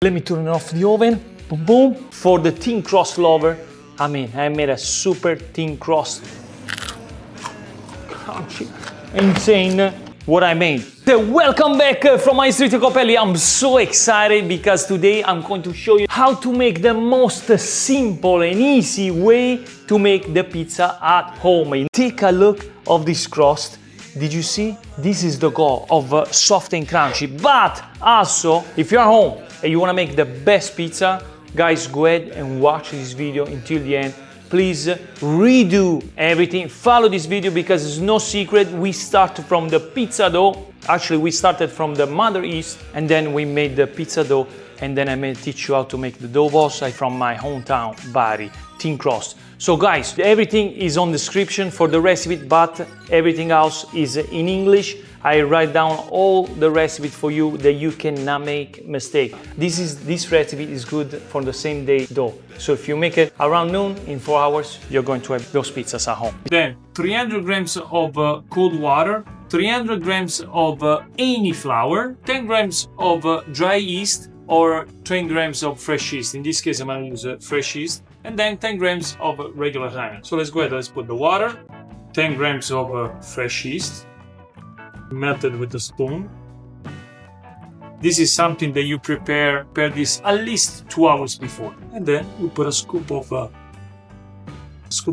Let me turn off the oven. Boom, boom. For the thin crust lover, I mean, I made a super thin crust. Crunchy. Insane what I made. So welcome back from my street Iacopelli. I'm so excited because today I'm going to show you how to make the most simple and easy way to make the pizza at home. Take a look of this crust. Did you see? This is the goal of soft and crunchy. But also, if you're home and you want to make the best pizza, guys, go ahead and watch this video until the end. Please redo everything. Follow this video because it's no secret. We start from the pizza dough. Actually, we started from the mother yeast and then we made the pizza dough. And then I may teach you how to make the dough balls from my hometown, Bari, thin crust. So guys, everything is on the description for the recipe, but everything else is in English. I write down all the recipe for you that you cannot make mistake. This recipe is good for the same day dough. So if you make it around noon, in 4 hours, you're going to have those pizzas at home. Then 300 grams of cold water, 300 grams of any flour, 10 grams of dry yeast, or 20 grams of fresh yeast. In this case, I'm gonna use fresh yeast, and then 10 grams of regular iron. So let's go ahead, let's put the water, 10 grams of fresh yeast, melted with a spoon. This is something that you prepare this at least 2 hours before. And then we put a scoop of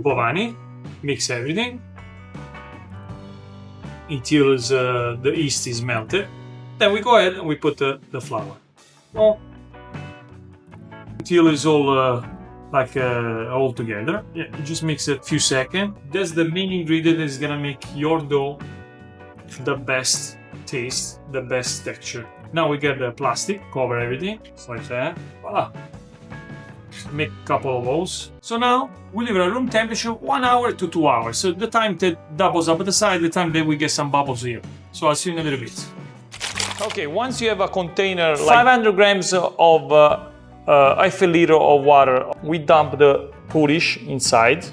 honey, mix everything until the yeast is melted. Then we go ahead and we put the flour. Well, until it's all all together. Yeah, just mix it a few seconds. That's the main ingredient that is gonna make your dough the best taste, the best texture. Now we get the plastic, cover everything, just like that. Voila. Make a couple of those. So now we leave it at room temperature 1 hour to 2 hours. So the time that doubles up at the side, the time that we get some bubbles here. So I'll see you in a little bit. Okay, once you have a container like 500 grams of half a liter of water, we dump the poolish inside.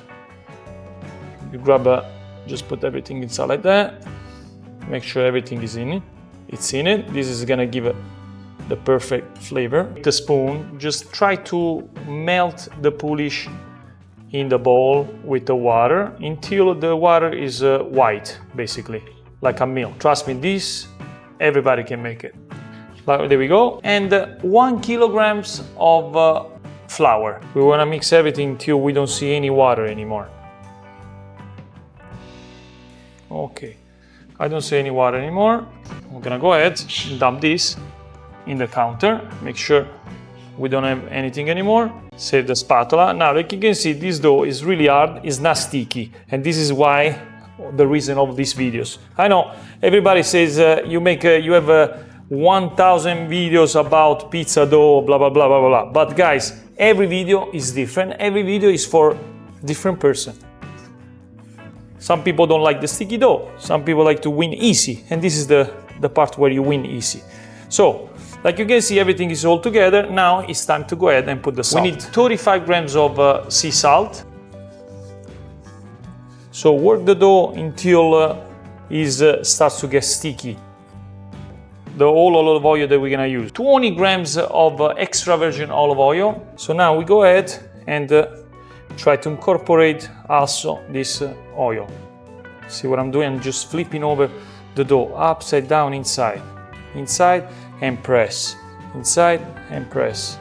You grab just put everything inside like that. Make sure everything is in it. It's in it. This is gonna give it the perfect flavor. With the spoon, just try to melt the poolish in the bowl with the water until the water is white, basically, like a milk. Trust me, this everybody can make it. There we go. And 1 kilograms of flour. We want to mix everything until we don't see any water anymore. Okay, I don't see any water anymore. I'm gonna go ahead and dump this in the counter. Make sure we don't have anything anymore. Save the spatula. Now, like you can see, this dough is really hard, it's not sticky. And this is why the reason of these videos. I know everybody says you have 1,000 videos about pizza dough, blah blah blah blah blah. But guys, every video is different. Every video is for different person. Some people don't like the sticky dough. Some people like to win easy, and this is the part where you win easy. So, like you can see, everything is all together. Now it's time to go ahead and put the salt. We need 35 grams of sea salt. So work the dough until it starts to get sticky. The whole olive oil that we're gonna use. 20 grams of extra virgin olive oil. So now we go ahead and try to incorporate also this oil. See what I'm doing? I'm just flipping over the dough upside down inside. Inside and press. Inside and press.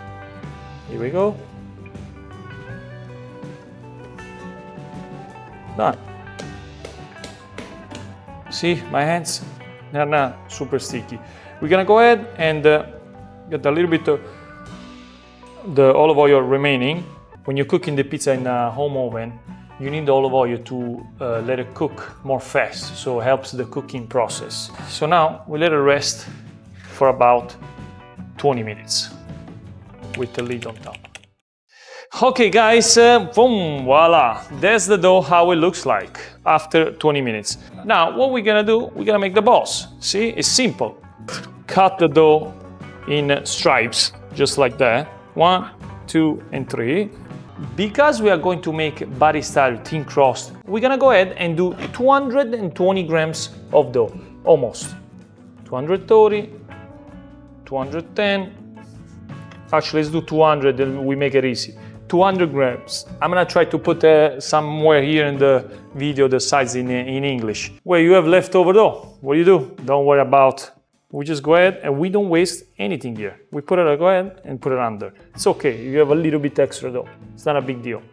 Here we go. Done. See my hands? They're not super sticky. We're gonna go ahead and get a little bit of the olive oil remaining. When you're cooking the pizza in a home oven, you need the olive oil to let it cook more fast, so it helps the cooking process. So now we let it rest for about 20 minutes with the lid on top. Okay guys, boom, voila, that's the dough how it looks like after 20 minutes. Now what we're gonna do, we're gonna make the balls. See, it's simple. Cut the dough in stripes, just like that. 1, 2, and 3. Because we are going to make Bari style thin crust, we're gonna go ahead and do 220 grams of dough, almost. 230, 210, Actually, let's do 200 and we make it easy. 200 grams. I'm gonna try to put somewhere here in the video the size in English. Where you have leftover dough, what do you do? Don't worry about. We just go ahead and we don't waste anything here. We put it, go ahead and put it under. It's okay, you have a little bit extra dough. It's not a big deal.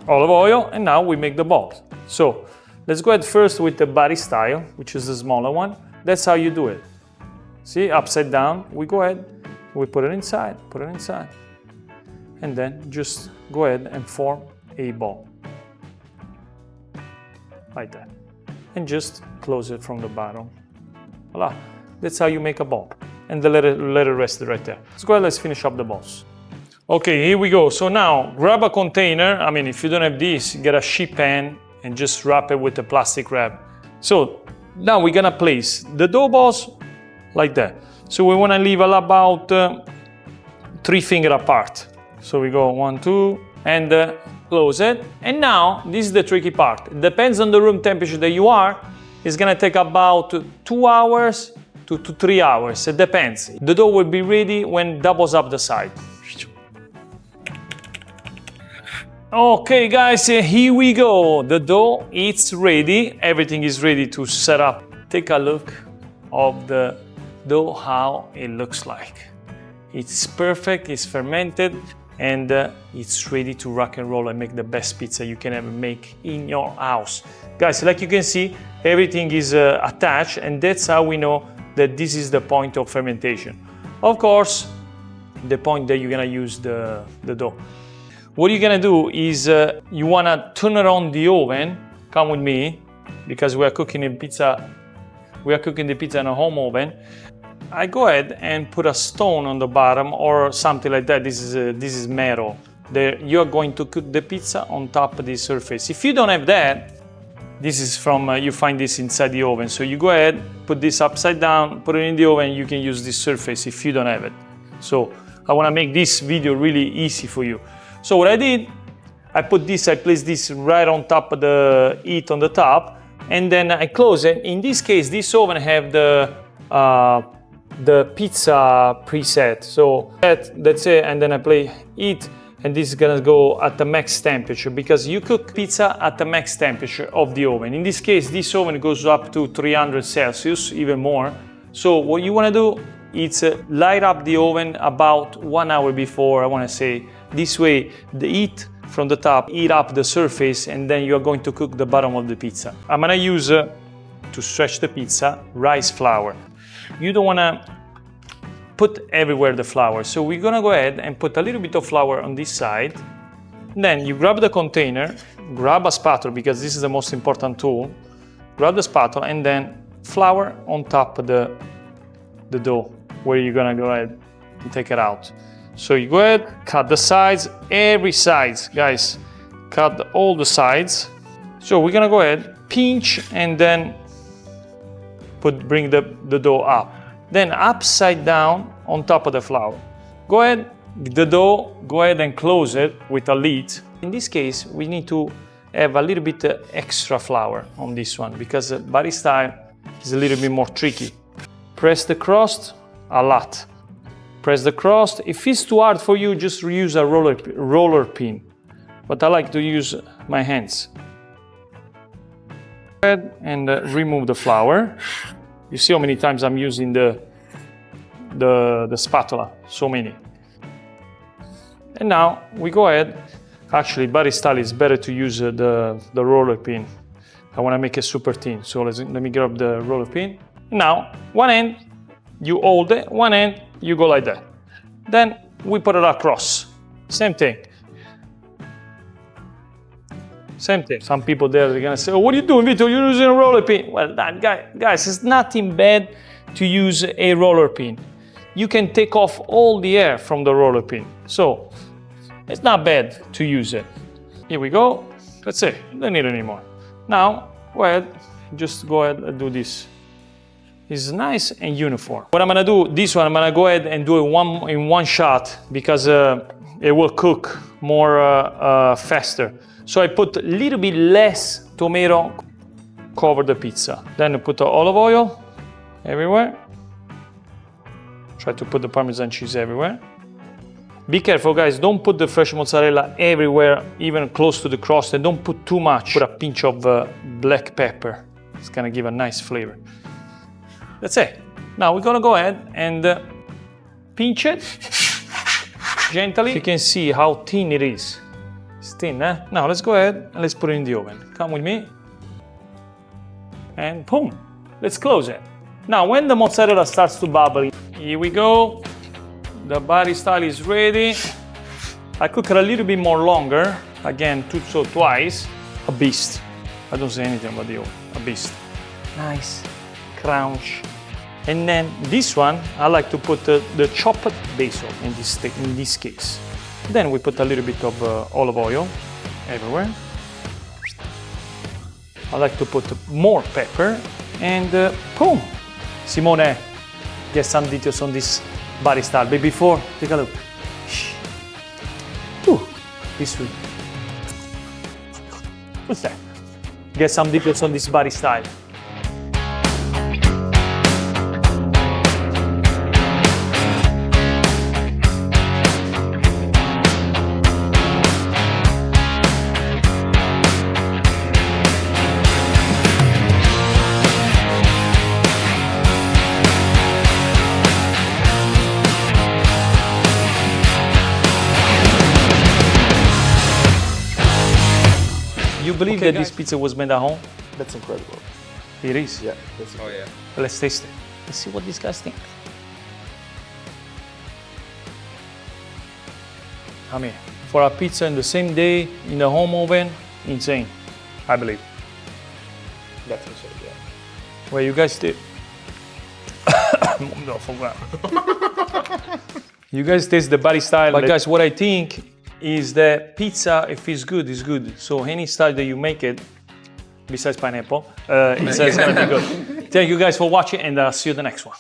Olive oil, and now we make the balls. So let's go ahead first with the body style, which is the smaller one. That's how you do it. See, upside down, we go ahead, we put it inside, and then just go ahead and form a ball. Like that. And just close it from the bottom. Voila, that's how you make a ball. And then let it rest right there. Let's go ahead, let's finish up the balls. Okay, here we go. So now, grab a container. I mean, if you don't have this, get a sheet pan and just wrap it with a plastic wrap. So now we're gonna place the dough balls like that. So we wanna leave about 3 fingers apart. So we go 1, 2, and close it. And now, this is the tricky part. It depends on the room temperature that you are. It's gonna take about 2 hours to 3 hours. It depends. The dough will be ready when it doubles up the side. Okay guys, here we go. The dough is ready. Everything is ready to set up. Take a look of the dough, how it looks like. It's perfect, it's fermented, and it's ready to rock and roll and make the best pizza you can ever make in your house. Guys, like you can see, everything is attached, and that's how we know that this is the point of fermentation. Of course, the point that you're gonna use the dough. What you're gonna do is you wanna turn on the oven. Come with me, because we are cooking the pizza in a home oven. I go ahead and put a stone on the bottom or something like that. This is metal. There, you are going to cook the pizza on top of this surface. If you don't have that, this is from you find this inside the oven. So you go ahead, put this upside down, put it in the oven. You can use this surface if you don't have it. So I want to make this video really easy for you. So what I did, I placed this right on top of the heat on the top, and then I close it. In this case, this oven have the pizza preset. So that's it, and then I play heat, and this is gonna go at the max temperature because you cook pizza at the max temperature of the oven. In this case, this oven goes up to 300 Celsius, even more. So what you wanna do is light up the oven about 1 hour before, I wanna say. This way, the heat from the top heat up the surface, and then you are going to cook the bottom of the pizza. I'm gonna use, to stretch the pizza, rice flour. You don't wanna put everywhere the flour. So we're gonna go ahead and put a little bit of flour on this side. Then you grab the container, grab a spatula, because this is the most important tool. Grab the spatula, and then flour on top of the dough, where you're gonna go ahead and take it out. So you go ahead, cut the sides, every sides, guys, cut all the sides. So we're gonna go ahead, pinch, and then bring the dough up. Then upside down on top of the flour. Go ahead, the dough, go ahead and close it with a lid. In this case, we need to have a little bit extra flour on this one because the body style is a little bit more tricky. Press the crust a lot. Press the crust. If it's too hard for you, just use a roller pin. But I like to use my hands. Go ahead and remove the flour. You see how many times I'm using the spatula, so many. And now we go ahead. Actually, body style is better to use the roller pin. I want to make it super thin, so let me grab the roller pin. Now, one end, you hold it, one end, you go like that. Then we put it across. Same thing. Same thing. Some people there are gonna say, "Oh, what are you doing, Vito? You're using a roller pin." Well, guys, it's nothing bad to use a roller pin. You can take off all the air from the roller pin. So, it's not bad to use it. Here we go. That's it. Don't need it anymore. Now, go ahead. Just go ahead and do this. It's nice and uniform. What I'm gonna do, this one, I'm gonna go ahead and do it in one shot because it will cook more faster. So I put a little bit less tomato, cover the pizza. Then I put the olive oil everywhere. Try to put the Parmesan cheese everywhere. Be careful, guys, don't put the fresh mozzarella everywhere, even close to the crust, and don't put too much. Put a pinch of black pepper. It's gonna give a nice flavor. That's it. Now we're gonna go ahead and pinch it gently. You can see how thin it is. It's thin, eh? Now let's go ahead and let's put it in the oven. Come with me. And boom, let's close it. Now when the mozzarella starts to bubble, here we go. The bari style is ready. I cook it a little bit more longer. Again, so twice. A beast. I don't say anything about the oven. A beast. Nice, crunch. And then this one, I like to put the chopped basil in this case. Then we put a little bit of olive oil everywhere. I like to put more pepper and boom. Simone, get some details on this bari style. But before, take a look. Ooh, this one. What's that? Get some details on this bari style. You believe that this pizza was made at home? That's incredible. It is? Yeah. That's Oh yeah. Let's taste it. Let's see what these guys think. I mean, for a pizza in the same day, in the home oven, insane, I believe. That's insane, yeah. Well, you guys did. No, forgot. You guys taste the bari style. But guys, what I think is that pizza, if it's good, it's good. So any style that you make it, besides pineapple, it's gonna be good. Thank you guys for watching, and I'll see you the next one.